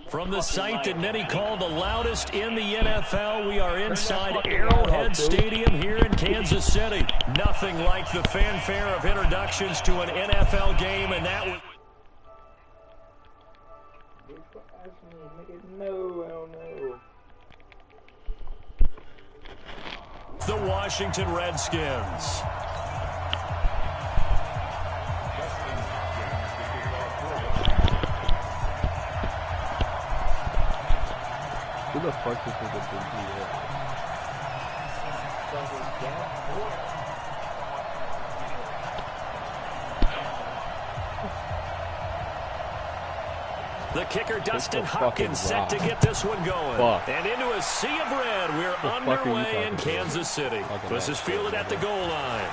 From the site that many call the loudest in the NFL, we are inside Arrowhead Stadium here in Kansas City. Nothing like the fanfare of introductions to an NFL game, and that was... No, I don't know. The Washington Redskins. Who the fuck is with the big deal? The kicker, Dustin Hopkins, set to get this one going. And into a sea of red, we're underway in Kansas City. This is fielded at the goal line.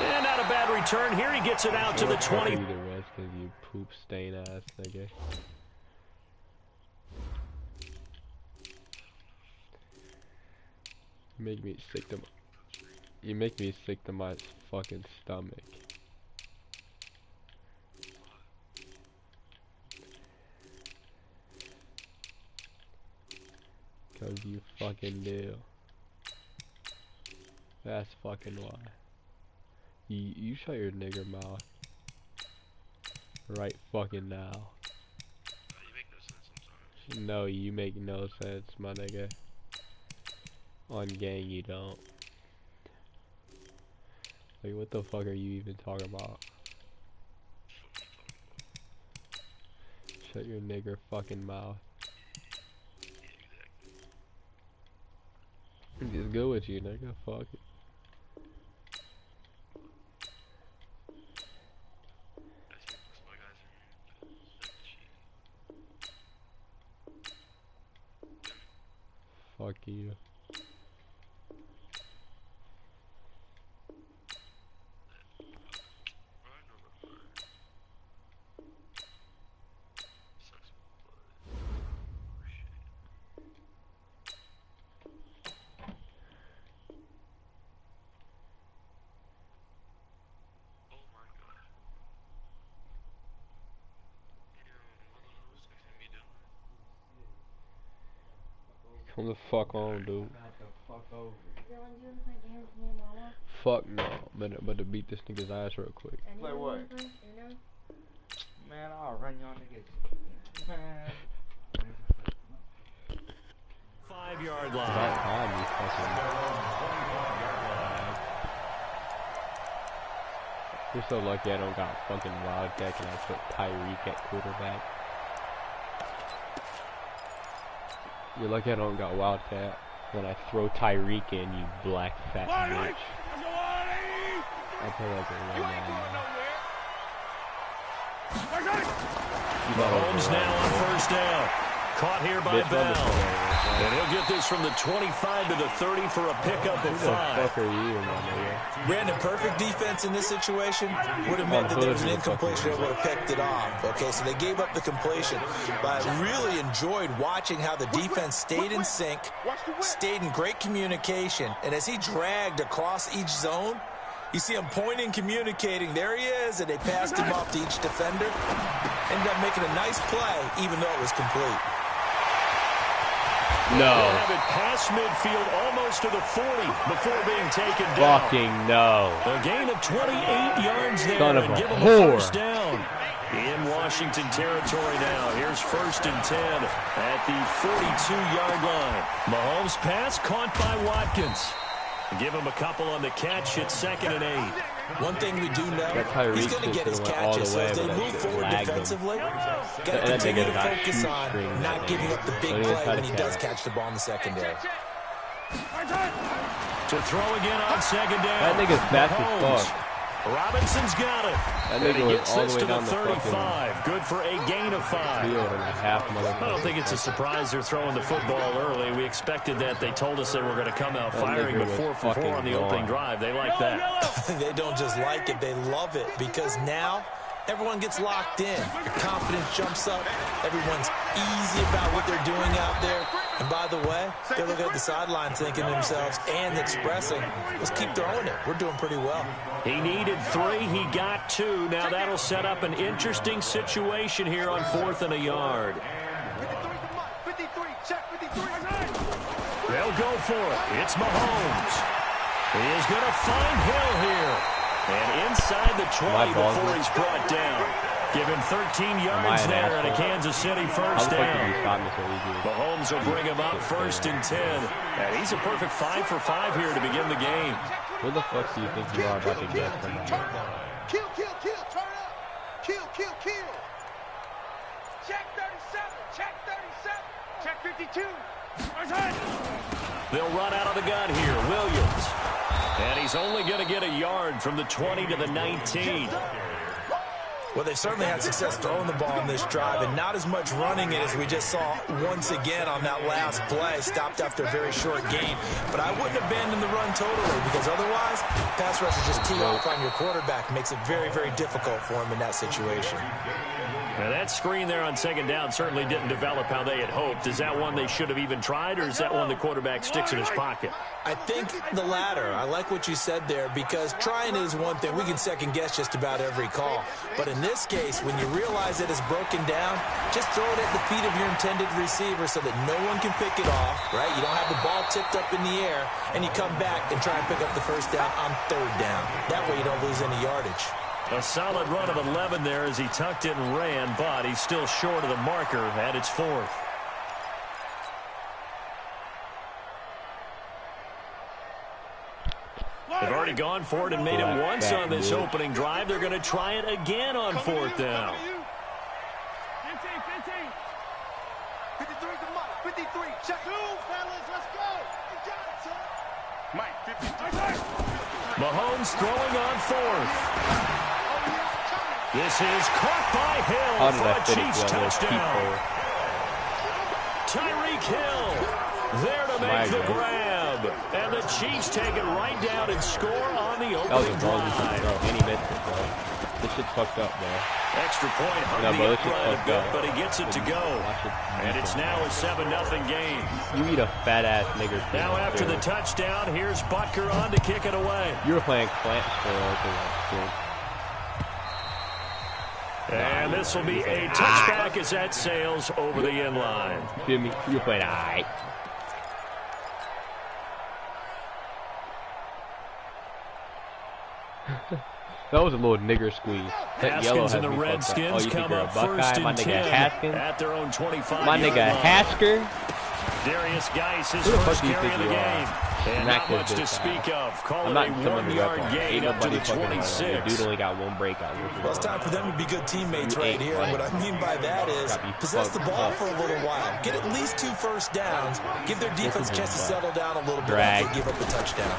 And not a bad return here. He gets it out to the 20. You poop stain ass nigga. You make me sick to my fucking stomach. Cause you fucking do. That's fucking why. You shut your nigger mouth. Right fucking now. You make no sense sometimes. No, you make no sense, my nigga. On gang, you don't. Like, what the fuck are you even talking about? Shut your nigger fucking mouth. Just go with you, nigga. Fuck it. Fuck you. Come the fuck on, dude. Fuck no. Better beat this nigga's ass real quick. Play what? Man, I'll run y'all niggas. Man. 5-yard line. About time, you fucking... You're so lucky I don't got fucking Wildcat and I put Tyreek at quarterback. You're lucky I don't got Wildcat when I throw Tyreek in, you black fat bitch. I play like a real man. Mahomes now on first down. Caught here by Bell. And he'll get this from the 25 to the 30 for a pickup of 5. Who the fuck are you, my nigga? Brandon, perfect defense in this situation would have meant that there was an incompletion that would have picked it off. Okay, so they gave up the completion. But I really enjoyed watching how the defense stayed in sync, stayed in great communication. And as he dragged across each zone, you see him pointing, communicating. There he is, and they passed him off to each defender. Ended up making a nice play, even though it was complete. No. They'll have it past midfield almost to the 40 before being taken down. Fucking no. A gain of 28 yards there. Son of a give him whore. a first down. In Washington territory now. Here's 1st and 10 at the 42-yard line. Mahomes' pass caught by Watkins. Give him a couple on the catch. It's 2nd and 8. One thing we do know, he's going to get his catches. So as they move forward defensively, got to continue to focus on not giving up the big play when he does catch the ball in the secondary. To throw again on 2nd down. That nigga's fast as fuck. Robinson's got it. That nigga and he gets was all this the way to the down the 35. Good for a gain of 5. I don't think it's a surprise they're throwing the football early. We expected that. They told us they were going to come out firing, but 4 for 4 on the opening drive. They like that. They don't just like it, they love it, because now everyone gets locked in. Their confidence jumps up. Everyone's easy about what they're doing out there. And by the way, they're looking at the sideline thinking to themselves and expressing, let's keep throwing it. We're doing pretty well. He needed 3. He got 2. Now that'll set up an interesting situation here on 4th and a yard. They'll go for it. It's Mahomes. He is going to find Hill here. And inside the 20 before he's brought down. Give him 13 yards there and a Kansas City first down. Mahomes will bring him up 1st and 10. And he's a perfect 5 for 5 here to begin the game. Where the fuck do you think you are about to get from that? Kill, turn up. Kill. Check 37, check 52. They'll run out of the gun here. Williams. And he's only going to get a yard from the 20 to the 19. Well, they certainly had success throwing the ball in this drive, and not as much running it as we just saw once again on that last play. Stopped after a very short gain. But I wouldn't abandon the run totally, because otherwise, pass rush is just tee off on your quarterback. Makes it very, very difficult for him in that situation. Now, that screen there on 2nd down certainly didn't develop how they had hoped. Is that one they should have even tried, or is that one the quarterback sticks in his pocket? I think the latter. I like what you said there, because trying it is one thing. We can second-guess just about every call. But in this case, when you realize it is broken down, just throw it at the feet of your intended receiver so that no one can pick it off, right? You don't have the ball tipped up in the air, and you come back and try and pick up the first down on 3rd down. That way you don't lose any yardage. A solid run of 11 there as he tucked it and ran, but he's still short of the marker at its 4th. They've already gone for it and made it once on this opening drive. They're going to try it again on 4th down. 53 to Mike. 53. Check. 2, fellas. Let's go. You got it, son. Mike, 53. Mahomes throwing on 4th. This is caught by Hill for a Chiefs touchdown. Tyreek Hill there to make the grab. And the Chiefs take it right down and score on the opening drive. And he missed it, bro. This shit's fucked up, bro. Extra point hurt the upright a bit, but he gets it to go. And it's now a 7-0 game. You eat a fat-ass nigger. Now after the touchdown, here's Butker on to kick it away. You were playing Plant for and this will be a touchback as that sails over the end line. Feel me? You're playing aight. That was a little nigger squeeze. Haskins and the Redskins come up 1st and 10 at their own 25. My nigga Hasker. Darius Geis, his first carry of the game. And not much to speak of. Call it a 1-yard gain up to the 26. Dude only got 1 breakout. Well, it's time for them to be good teammates right here. And what I mean by that is possess the ball for a little while. Get at least 2 first downs. Give their defense a chance to settle down a little bit after they give up a touchdown.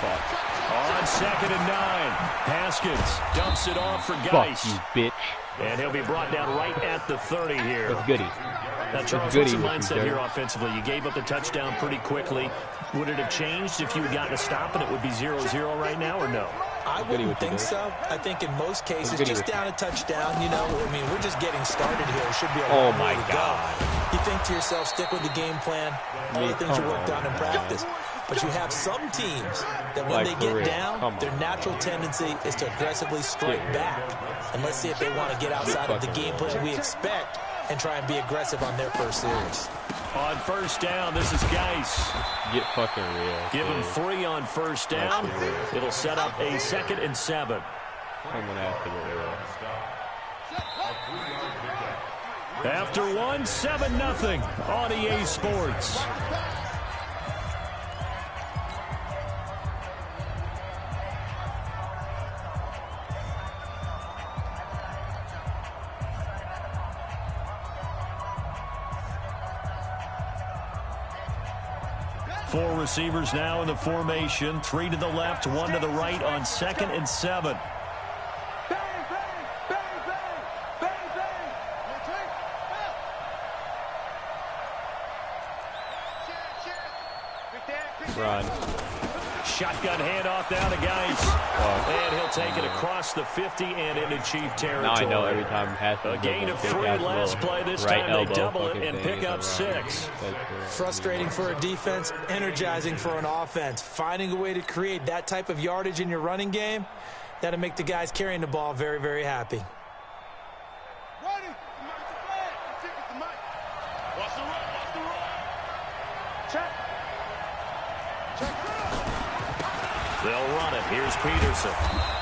On 2nd and 9, Haskins dumps it off for Geis. Fuck you, bitch. And he'll be brought down right at the 30 here. That's goody. Now, Charles, what's the mindset here offensively? You gave up the touchdown pretty quickly. Would it have changed if you had gotten a stop and it would be 0-0 right now, or no? I wouldn't think so. I think in most cases, just down a touchdown, you know, I mean, we're just getting started here. It should be a long way to go. You think to yourself, stick with the game plan, all the things you worked on in practice. But you have some teams that when they get down, their natural tendency is to aggressively strike back. And let's see if they want to get outside of the game plan we expect and try and be aggressive on their first series. On 1st down, this is Geis. Get fucking real. Give him 3 on 1st down. It'll set up a 2nd and 7. I'm gonna have to get real. After 1, 7-0 on EA Sports. Four receivers now in the formation. 3 to the left, 1 to the right on 2nd and 7. Run. Shotgun handoff down to Geis. And he'll take it across the 50 and into Chief territory. Now I know every time a gain of 3 last play. This time they double it and pick up 6. Frustrating for a defense, energizing for an offense. Finding a way to create that type of yardage in your running game, that'll make the guys carrying the ball very, very happy. They'll run it. Here's Peterson.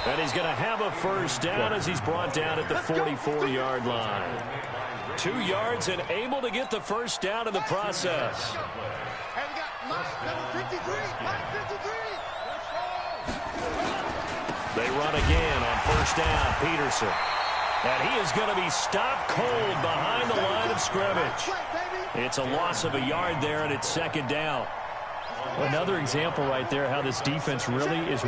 And he's going to have a first down as he's brought down at the 44-yard line. 2 yards and able to get the first down in the process. They run again on first down. Peterson. And he is going to be stopped cold behind the line of scrimmage. It's a loss of a yard there, and it's second down. Another example right there how this defense really is.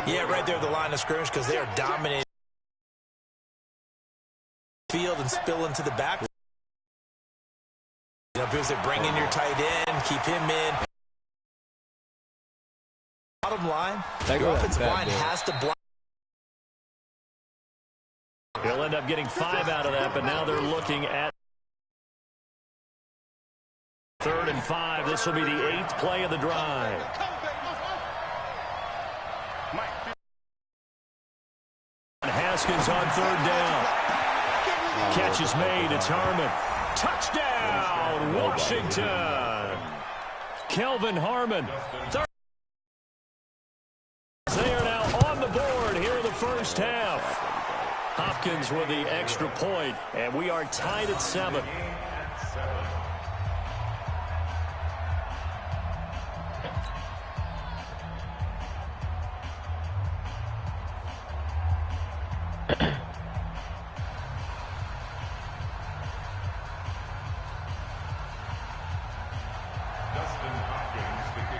Yeah, right there at the line of scrimmage because they are dominating the field and spill into the back. You know, because they bring in your tight end, keep him in. Bottom line, your offensive line has to block. He'll end up getting 5 out of that, but now they're looking at 3rd and 5. This will be the 8th play of the drive. Haskins on 3rd down. Catch is made. It's Harmon. Touchdown, Washington. Kelvin Harmon. They are now on the board here in the first half. Hopkins with the extra point, and we are tied at 7.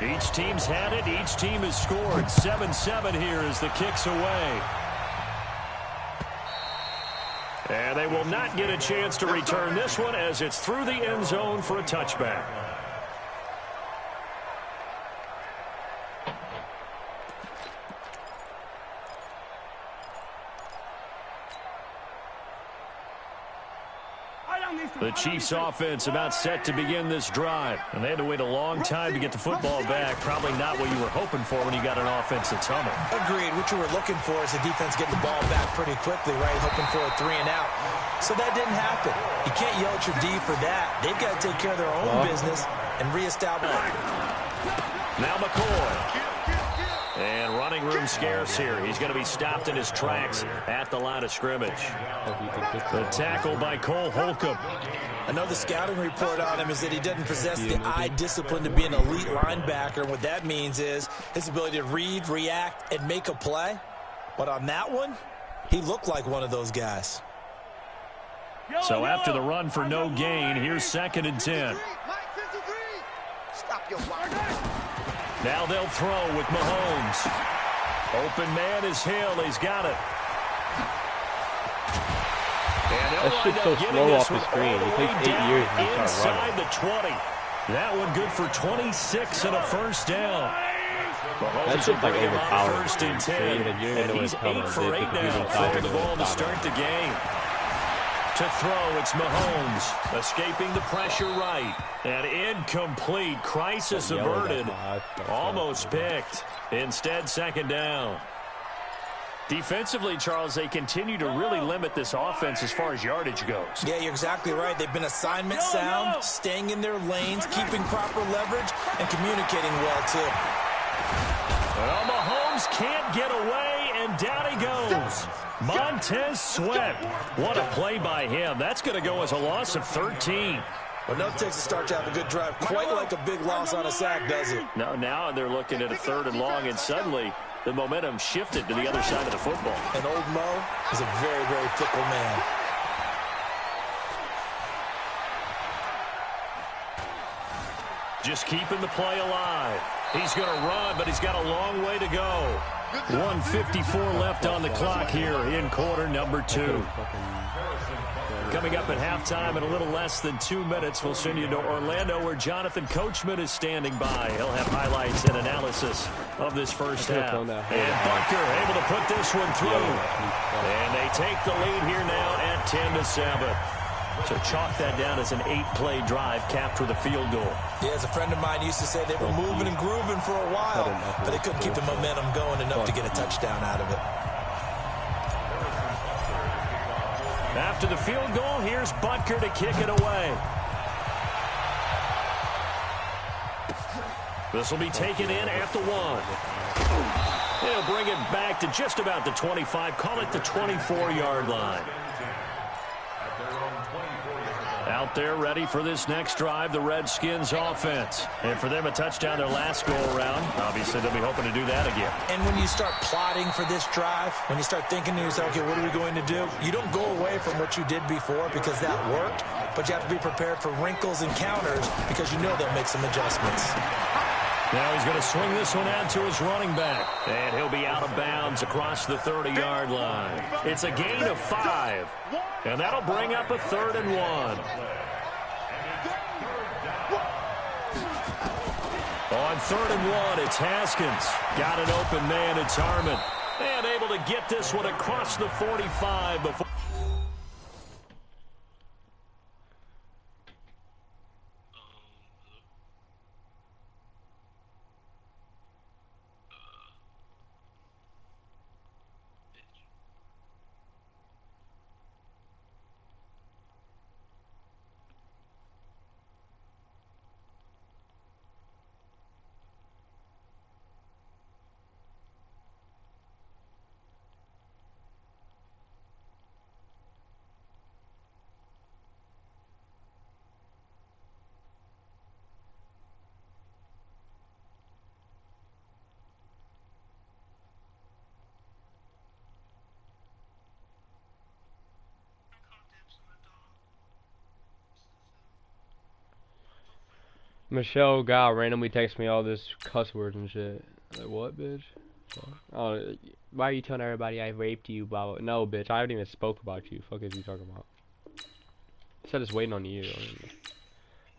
Each team's had it. Each team has scored. 7-7 here as the kick's away. And they will not get a chance to return this one as it's through the end zone for a touchback. The Chiefs offense about set to begin this drive. And they had to wait a long time to get the football back. Probably not what you were hoping for when you got an offense that's humming. Agreed. What you were looking for is the defense getting the ball back pretty quickly, right? Hoping for a 3 and out. So that didn't happen. You can't yell at your D for that. They've got to take care of their own business and reestablish. Now McCoy. And running room scarce here. He's going to be stopped in his tracks at the line of scrimmage. The tackle by Cole Holcomb. I know the scouting report on him is that he doesn't possess the eye discipline to be an elite linebacker. And what that means is his ability to read, react, and make a play. But on that one, he looked like one of those guys. So after the run for no gain, here's 2nd and 10. Now they'll throw with Mahomes. Open man is Hill. He's got it. That shit's so slow off the screen. It takes 8 years to start running. Inside the 20. That one good for 26 and a first down. That's just like overpowered. 1st and 10. And he's 8 for 8 now, throwing the ball to start the game. To throw, it's Mahomes, escaping the pressure right. And incomplete, crisis averted, almost picked. Instead, 2nd down. Defensively, Charles, they continue to really limit this offense as far as yardage goes. Yeah, you're exactly right. They've been assignment sound, staying in their lanes, keeping proper leverage, and communicating well, too. Well, Mahomes can't get away, and down he goes. Montez Sweat. What a play by him. That's going to go as a loss of 13. Well, no, it takes a start to have a good drive. Quite like a big loss on a sack, does it? No, now they're looking at a 3rd and long, and suddenly the momentum shifted to the other side of the football. And old Mo is a very, very fickle man. Just keeping the play alive. He's going to run, but he's got a long way to go. 1:54 left on the clock here in quarter number 2. Coming up at halftime in a little less than 2 minutes, we'll send you to Orlando where Jonathan Coachman is standing by. He'll have highlights and analysis of this first half. And Butker able to put this one through. And they take the lead here now at 10-7. So chalk that down as an 8-play drive capped with a field goal. Yeah, as a friend of mine used to say, they were moving and grooving for a while, but they couldn't keep the momentum going enough to get a touchdown out of it. After the field goal, here's Butker to kick it away. This will be taken in at the 1. He'll bring it back to just about the 25, call it the 24-yard line. Out there ready for this next drive, the Redskins offense. And for them, a touchdown their last go-around. Obviously, they'll be hoping to do that again. And when you start plotting for this drive, when you start thinking to yourself, okay, what are we going to do? You don't go away from what you did before because that worked, but you have to be prepared for wrinkles and counters because you know they'll make some adjustments. Now he's going to swing this one out to his running back. And he'll be out of bounds across the 30-yard line. It's a gain of 5. And that'll bring up a 3rd and 1. On 3rd and 1, it's Haskins. Got an open man, it's Harmon. And able to get this one across the 45 before. Michelle God randomly texts me all this cuss words and shit. Like, what, bitch? Oh, why are you telling everybody I raped you, blah, blah. No, bitch, I haven't even spoke about you. Fuck is you talking about? I said it's waiting on you.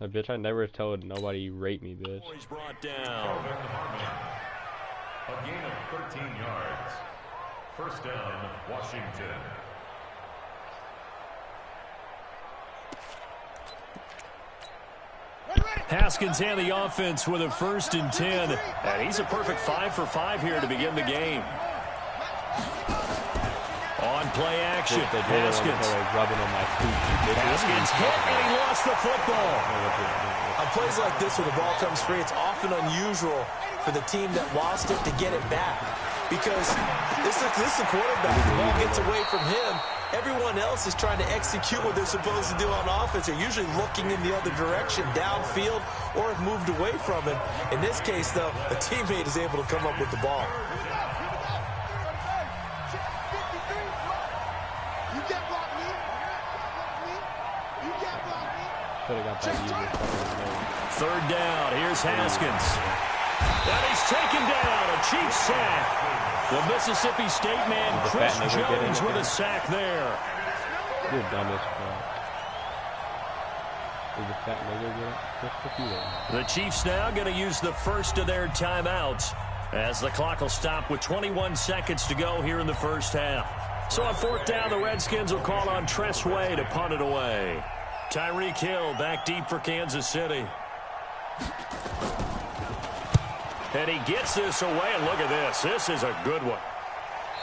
Like, bitch, I never told nobody you raped me, bitch. He's brought down. A gain of 13 yards. First down, Washington. Haskins and the offense with a 1st and 10. And he's a perfect 5 for 5 here to begin the game. On play action, Haskins. Haskins hit and he lost the football. On plays like this where the ball comes free, it's often unusual for the team that lost it to get it back. Because this is the quarterback. The ball gets away from him. Everyone else is trying to execute what they're supposed to do on offense. They're usually looking in the other direction, downfield, or have moved away from him. In this case, though, a teammate is able to come up with the ball. Third down. Here's Haskins. And he's taken down. A Chiefs sack. The Mississippi State man, Chris Jones, with a sack there. You're dumb as fuck. Is the fat nigga get it? The Chiefs now going to use the first of their timeouts as the clock will stop with 21 seconds to go here in the first half. So on 4th down, the Redskins will call on Tress Way to punt it away. Tyreek Hill back deep for Kansas City. And he gets this away, and look at this. This is a good one.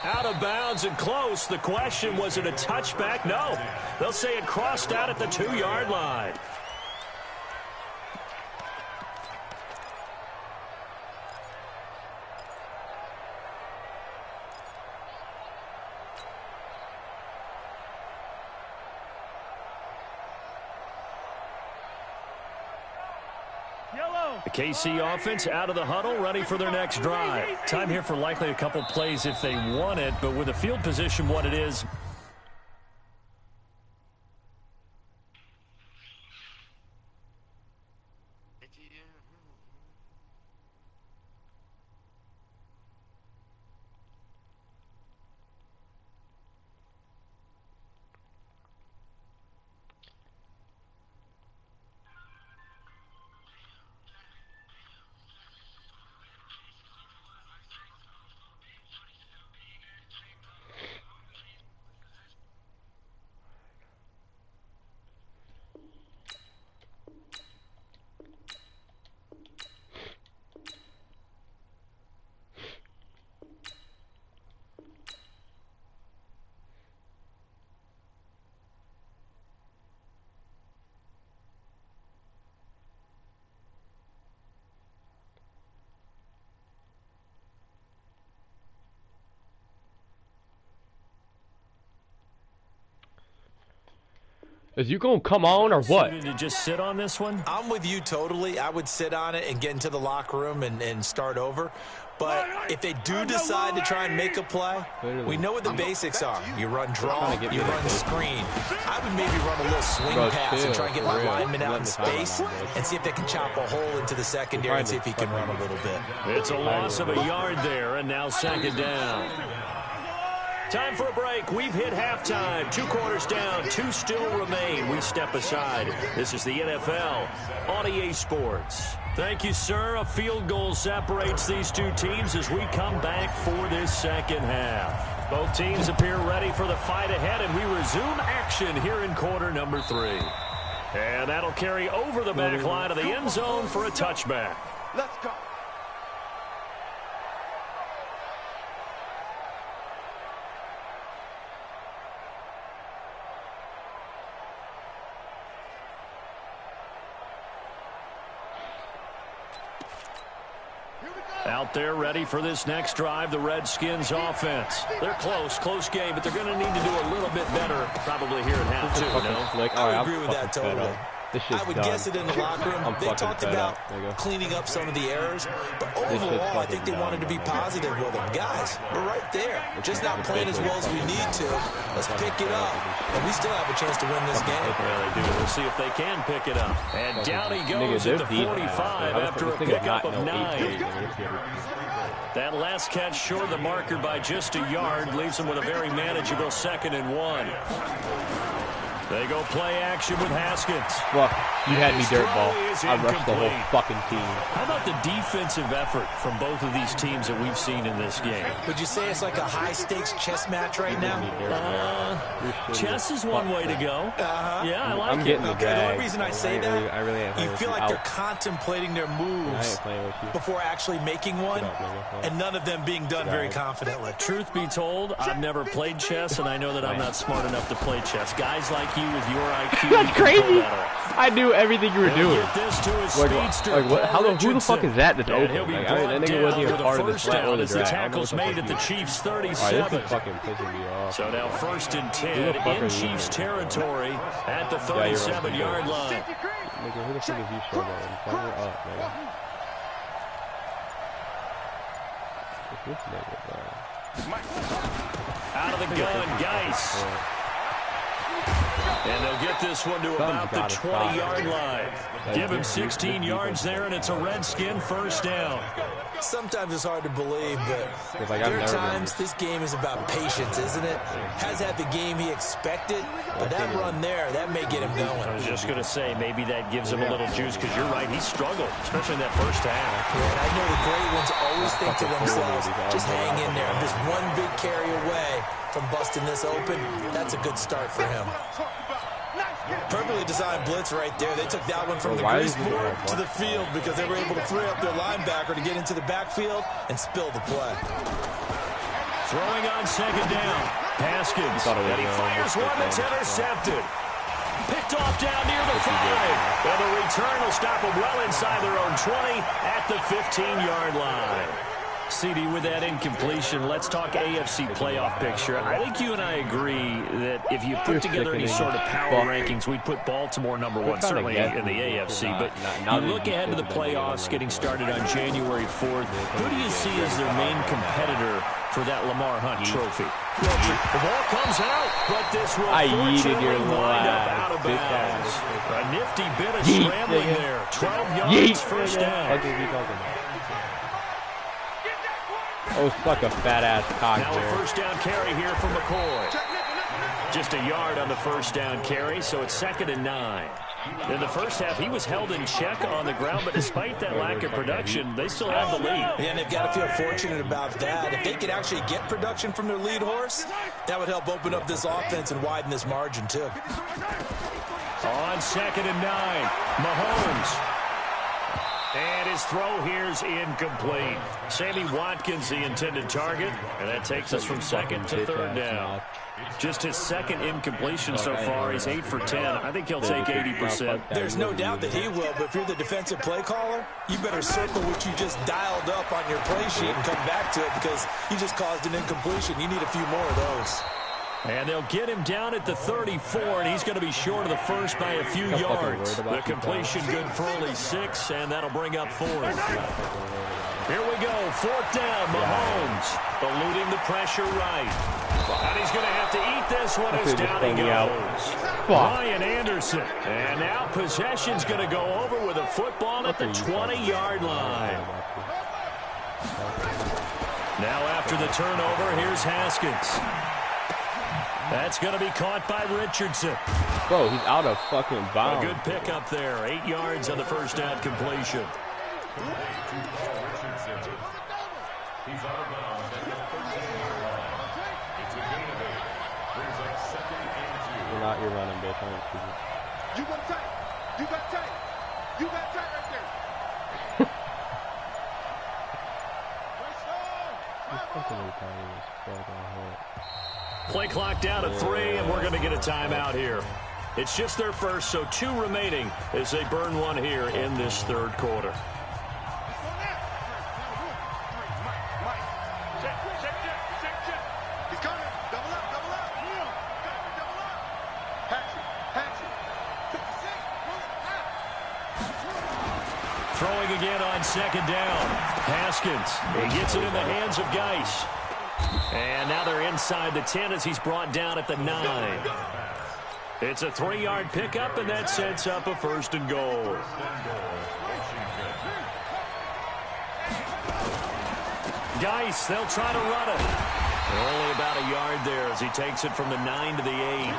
Out of bounds and close. The question, was it a touchback? No. They'll say it crossed out at the 2-yard line. The KC offense out of the huddle, ready for their next drive. Time here for likely a couple plays if they want it, but with the field position what it is. Is you gonna come on or what? Did you just sit on this one? I'm with you totally. I would sit on it and get into the locker room and start over. But if they do decide to try and make a play, we know what the basics are. You run draw, you run screen. I would maybe run a little swing pass and try and get my lineman out in space and see if they can chop a hole into the secondary and see if he can run a little bit. It's a loss of a yard there, and now second down. Time for a break. We've hit halftime. 2 quarters down. 2 still remain. We step aside. This is the NFL on EA Sports. Thank you, sir. A field goal separates these two teams as we come back for this second half. Both teams appear ready for the fight ahead, and we resume action here in quarter number 3. And that'll carry over the back line of the end zone for a touchback. Let's go. Out there ready for this next drive, the Redskins offense. They're close game, but they're going to need to do a little bit better probably here at half 2, no? I agree with that totally. I would guess it in the locker room. They talked about cleaning up some of the errors, but overall, I think they wanted to be positive with them. Guys, we're right there. We're just not playing as well as we need to. Let's pick it up, and we still have a chance to win this game. Yeah, they do. We'll see if they can pick it up. And down he goes at the 45 after a pickup of 9. That last catch short of the marker by just a yard leaves them with a very manageable 2nd and 1. They go play action with Haskins. Well, you had me dirt ball. I rushed the whole fucking team. How about the defensive effort from both of these teams that we've seen in this game? Would you say it's like a high-stakes chess match right now? Chess is one way to go. Yeah, I like I'm getting it. The only reason I say that, I really you feel like they're contemplating their moves before actually making one, and none of them being done very confidently. Truth be told, I've never played chess, and I know that I'm not smart enough to play chess. Guys like you with your IQ, that's crazy. I knew everything you were doing. Who the fuck is that that's open? That nigga wasn't even part of the slant or the drag. The tackle's made at the Chiefs' 37. This is fucking pissing me off. So now 1st and 10 in Chiefs territory at the 37-yard line. Nigga, who the fuck is you showboating? Fire up, man. This nigga, bro. Out of the gun, Geis. And they'll get this one to about the 20-yard line. Give him 16 yards there, and it's a Redskin 1st down. Sometimes it's hard to believe, but there are times this game is about patience, isn't it? Has had the game he expected, but that run there, that may get him going. I was just going to say, maybe that gives him a little juice, because you're right, he struggled, especially in that first half. Yeah, and I know the great ones always think to themselves, just hang in there. I'm just one big carry away from busting this open. That's a good start for him. Perfectly designed blitz right there. They took that one from the grease board to the field because they were able to free up their linebacker to get into the backfield and spill the play. Throwing on 2nd down. Haskins. And he fires one that's intercepted. Picked off down near the 5. And the return will stop them well inside their own 20 at the 15-yard line. CD, with that incompletion, let's talk AFC playoff picture. I think you and I agree that if you put together any sort of power rankings, we'd put Baltimore number 1, certainly in the AFC. But you look ahead to the playoffs getting started on January 4th. Who do you see as their main competitor for that Lamar Hunt trophy? The ball comes out, but this will unfortunately wind up out of bounds. A nifty bit of scrambling there. 12 yards, 1st down. Oh, suck a fat-ass cock now there. A 1st down carry here from McCoy. Just a yard on the 1st down carry, so it's 2nd and 9. In the first half, he was held in check on the ground, but despite that lack of production, they still have the lead. Yeah, and they've got to feel fortunate about that. If they could actually get production from their lead horse, that would help open up this offense and widen this margin, too. On 2nd and 9, Mahomes. And his throw here's incomplete. Sammy Watkins, the intended target, and that takes us from 2nd to 3rd down. Just his 2nd incompletion so far. He's 8 for 10. I think he'll take 80%. There's no doubt that he will, but if you're the defensive play caller, you better circle what you just dialed up on your play sheet and come back to it because you just caused an incompletion. You need a few more of those. And they'll get him down at the 34, and he's going to be short of the first by a few yards. The completion good for only 6, and that'll bring up 4th. Here we go, 4th down, Mahomes, eluding the pressure right. And he's going to have to eat this one as down he goes. Ryan Anderson. And now possession's going to go over with a football at the 20-yard line. Now after the turnover, here's Haskins. That's going to be caught by Richardson. Bro, he's out of fucking bounds. A good pickup there. 8 yards on the first down completion. He's out of bounds at the 13-yard line. It's a gain of 8. Brings up 2nd and 2. You're not your running, bitch. I don't see it. You got tight. You got tight. You got tight right there. This fucking retarded as fuck on her. Play clock down to 3, and we're going to get a timeout here. It's just their first, so 2 remaining as they burn one here in this 3rd quarter. Throwing again on 2nd down. Haskins. He gets it in the hands of Geis. And now they're inside the 10 as he's brought down at the 9. It's a 3-yard pickup, and that sets up a 1st and goal. Geis, they'll try to run it. Only about a yard there as he takes it from the 9 to the 8.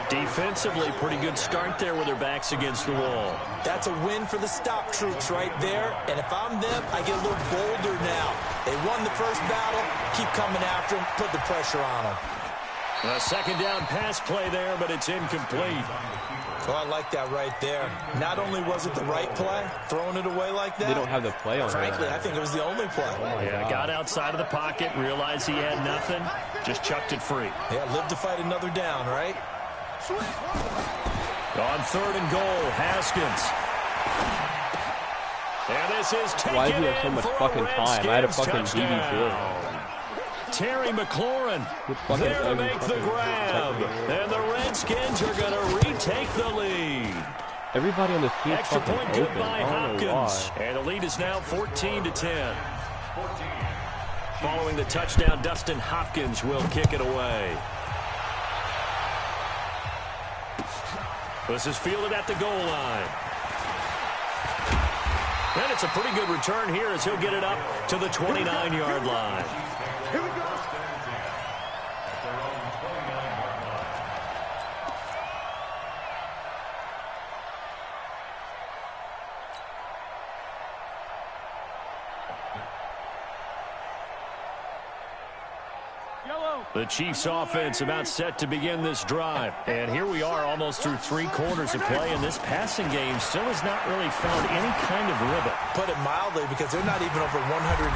Defensively, pretty good start there with their backs against the wall. That's a win for the stop troops right there. And if I'm them, I get a little bolder now. They won the first battle. Keep coming after them. Put the pressure on them. A 2nd down pass play there, but it's incomplete. Oh, I like that right there. Not only was it the right play, throwing it away like that. They don't have the play on. Frankly, I think it was the only play. Yeah, got outside of the pocket, realized he had nothing, just chucked it free. Yeah, live to fight another down, right? On 3rd and goal, Haskins. And this is taken. Why do you have so much fucking time? I had a fucking DD. Terry McLaurin there to make the grab. And the Redskins are going to retake the lead. Everybody on the team extra fucking point good open. by Hopkins. And the lead is now 14-10. Following the touchdown, Dustin Hopkins will kick it away. This is fielded at the goal line. And it's a pretty good return here as he'll get it up to the 29-yard line. Here we go. The Chiefs offense about set to begin this drive. And here we are almost through 3 quarters of play, and this passing game still has not really found any kind of rhythm. Put it mildly, because they're not even over 100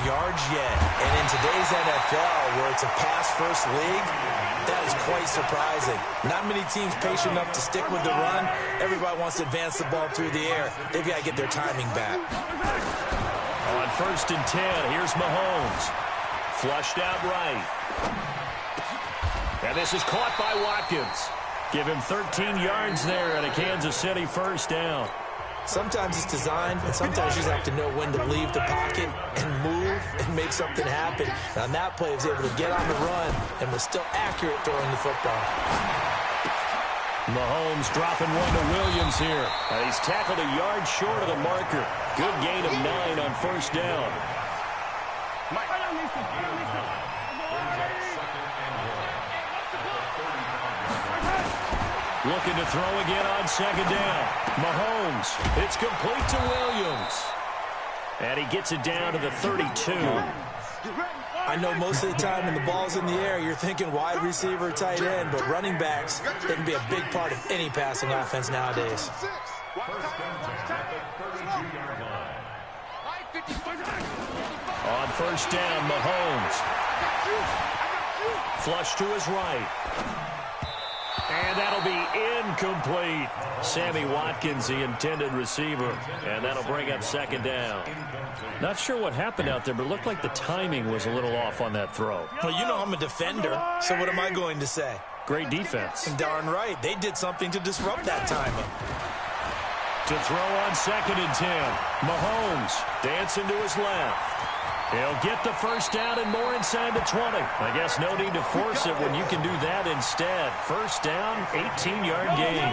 yards yet. And in today's NFL, where it's a pass-first league, that is quite surprising. Not many teams patient enough to stick with the run. Everybody wants to advance the ball through the air. They've got to get their timing back. On 1st and 10, here's Mahomes. Flushed out right. And this is caught by Watkins. Give him 13 yards there and a Kansas City 1st down. Sometimes it's designed, and sometimes you just have to know when to leave the pocket and move and make something happen. And on that play, he was able to get on the run and was still accurate throwing the football. Mahomes dropping one to Williams here. He's tackled a yard short of the marker. Good gain of 9 on 1st down. Looking to throw again on 2nd down. Mahomes, it's complete to Williams. And he gets it down to the 32. I know most of the time when the ball's in the air, you're thinking wide receiver, tight end, but running backs, they can be a big part of any passing offense nowadays. On 1st down, Mahomes. Flush to his right. And that'll be incomplete. Sammy Watkins, the intended receiver. And that'll bring up second down. Not sure what happened out there, but it looked like the timing was a little off on that throw. Well, you know I'm a defender, so what am I going to say? Great defense. Darn right. They did something to disrupt that timing. To throw on 2nd and 10. Mahomes dancing to his left. He'll get the first down and more inside the 20. I guess no need to force it when you can do that instead. First down, 18-yard gain.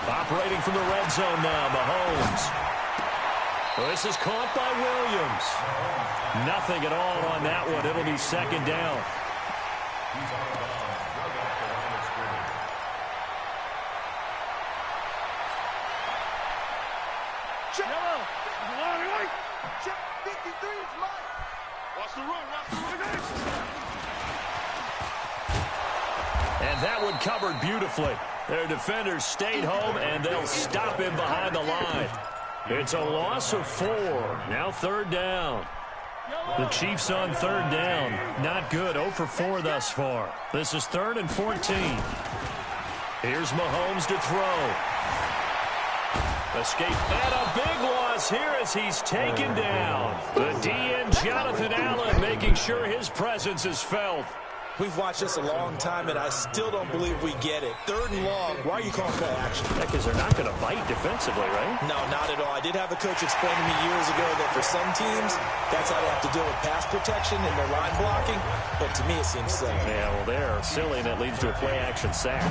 Operating from the red zone now, Mahomes. This is caught by Williams. Nothing at all on that one. It'll be second down. And that one covered beautifully. Their defenders stayed home, and they'll stop him behind the line. It's a loss of 4. Now 3rd down. The Chiefs on 3rd down. Not good. 0 for 4 thus far. This is 3rd and 14. Here's Mahomes to throw. Escape and a big loss here as he's taken down. The DN Jonathan Allen making sure his presence is felt. We've watched this a long time, and I still don't believe we get it. 3rd and long. Why are you calling play action? Because they're not going to bite defensively, right? No, not at all. I did have a coach explain to me years ago that for some teams, that's how they have to deal with pass protection and their line blocking. But to me, it seems silly. Yeah, well, they're silly, and that leads to a play action sack.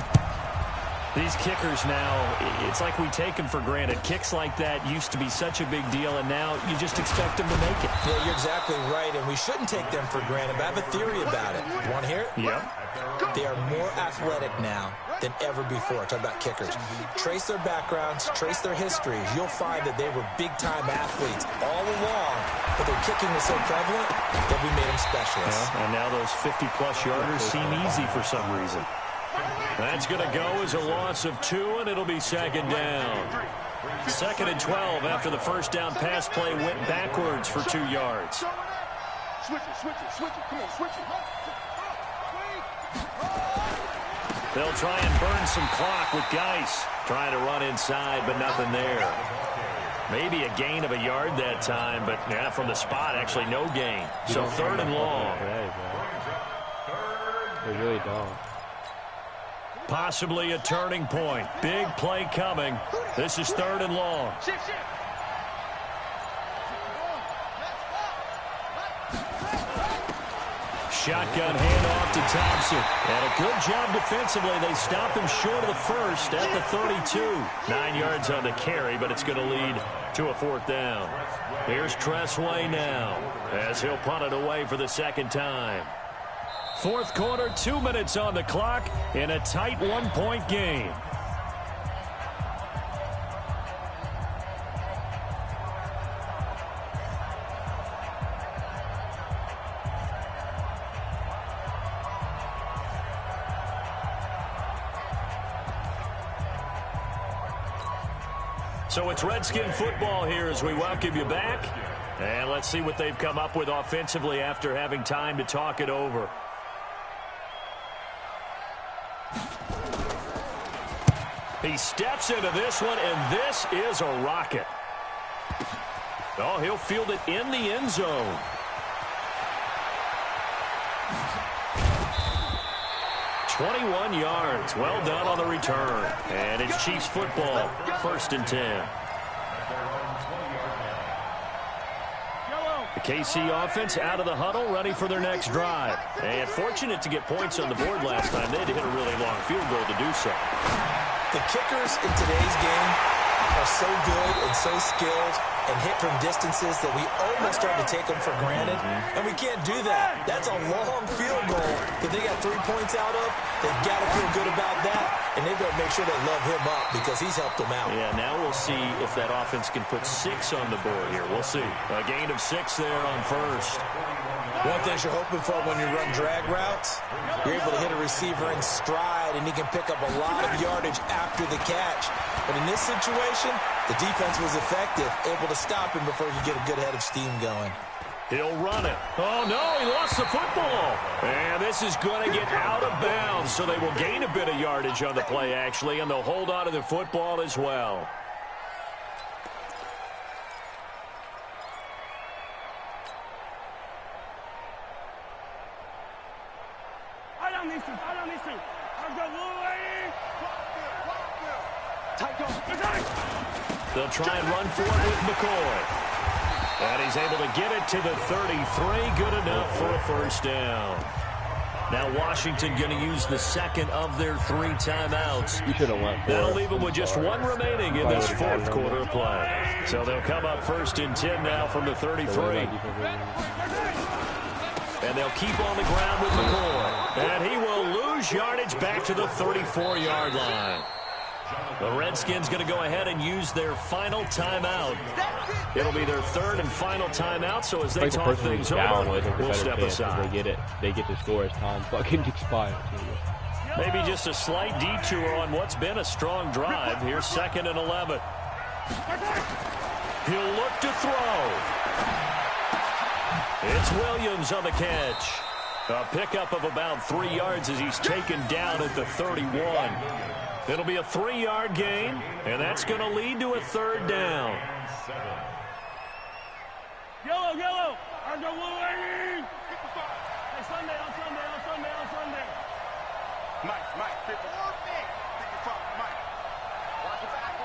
These kickers now, it's like we take them for granted. Kicks like that used to be such a big deal, and now you just expect them to make it. Yeah, you're exactly right, and we shouldn't take them for granted, but I have a theory about it. You want to hear it? Yep. They are more athletic now than ever before. Talk about kickers. Trace their backgrounds, trace their histories. You'll find that they were big-time athletes all along, but their kicking was so prevalent that we made them specialists. Yeah, and now those 50-plus yarders seem easy for some reason. That's going to go as a loss of 2, and it'll be second down. 2nd and 12 after the first down pass play went backwards for 2 yards. Switch it. Come on, switch it. They'll try and burn some clock with Geis. Trying to run inside, but nothing there. Maybe a gain of a yard that time, but yeah, from the spot, actually no gain. So 3rd and long. They really don't. Possibly a turning point. Big play coming. This is 3rd and long. Shotgun handoff to Thompson. And a good job defensively. They stop him short of the first at the 32. 9 yards on the carry, but it's going to lead to a 4th down. Here's Tressway now as he'll punt it away for the 2nd time. 4th quarter, 2 minutes on the clock in a tight 1-point game. So it's Redskin football here as we welcome you back. And let's see what they've come up with offensively after having time to talk it over. He steps into this one, and this is a rocket. Oh, he'll field it in the end zone. .21 yards. Well done on the return. And it's Chiefs football. 1st and 10. The KC offense out of the huddle, ready for their next drive. And fortunate to get points on the board last time. They had to hit a really long field goal to do so. The kickers in today's game are so good and so skilled and hit from distances that we almost start to take them for granted. And we can't do that. That's a long field goal that they got 3 points out of. They've got to feel good about that. And they've got to make sure they love him up because he's helped them out. Yeah, now we'll see if that offense can put 6 on the board here. We'll see. A gain of 6 there on first. One thing you're hoping for when you run drag routes, you're able to hit a receiver in stride, and he can pick up a lot of yardage after the catch. But in this situation, the defense was effective, able to stop him before he could get a good head of steam going. He'll run it. Oh, no, he lost the football. And this is going to get out of bounds, so they will gain a bit of yardage on the play, actually, and they'll hold on to the football as well. They'll try and run for it with McCoy. And he's able to get it to the 33. Good enough for a first down. Now Washington going to use the second of their 3 timeouts. You should have went for it. That'll leave them with just 1 remaining in this 4th quarter of play. So they'll come up 1st and 10 now from the 33. And they'll keep on the ground with McCoy. And he will lose yardage back to the 34-yard line. The Redskins going to go ahead and use their final timeout. It'll be their 3rd and final timeout, so as they talk things over, we'll step aside. They get to score as time fucking expires. Maybe just a slight detour on what's been a strong drive. Here's 2nd and 11. He'll look to throw. It's Williams on the catch. A pickup of about 3 yards as he's taken down at the 31. It'll be a 3-yard gain, and that's going to lead to a 3rd down. Yellow. Under Wolverine. Hey, Sunday. Mike, 54. 55, Mike. Watch the back.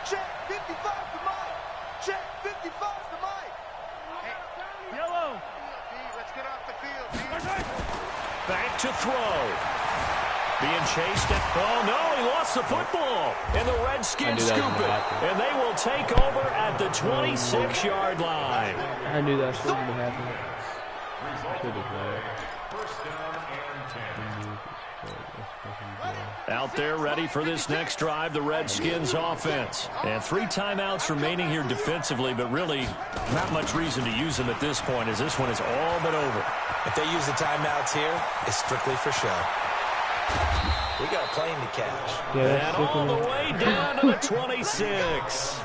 Check, 55 to Mike. Check, 55 to Mike. Hey. Yellow. Let's get off the field. Back to throw. Being chased at, oh no, he lost the football. And the Redskins scoop it. And they will take over at the 26-yard line. I knew that was going to happen. Out there ready for this next drive, the Redskins offense. And 3 timeouts remaining here defensively, but really not much reason to use them at this point as this one is all but over. If they use the timeouts here, it's strictly for show. We got a plane to catch. And all the way down to the 26.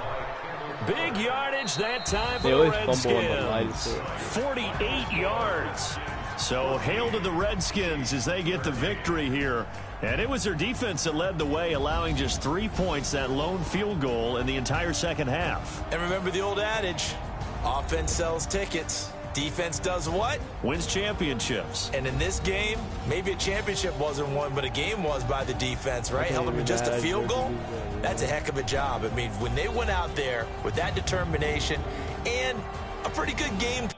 Big yardage that time for the Redskins. 48 yards. So hail to the Redskins as they get the victory here. And it was their defense that led the way, allowing just 3 points, that lone field goal in the entire second half. And remember the old adage, offense sells tickets. Defense does what? Wins championships. And in this game, maybe a championship wasn't won, but a game was by the defense, right? Held them to just a field goal. That's a heck of a job. I mean, when they went out there with that determination and a pretty good game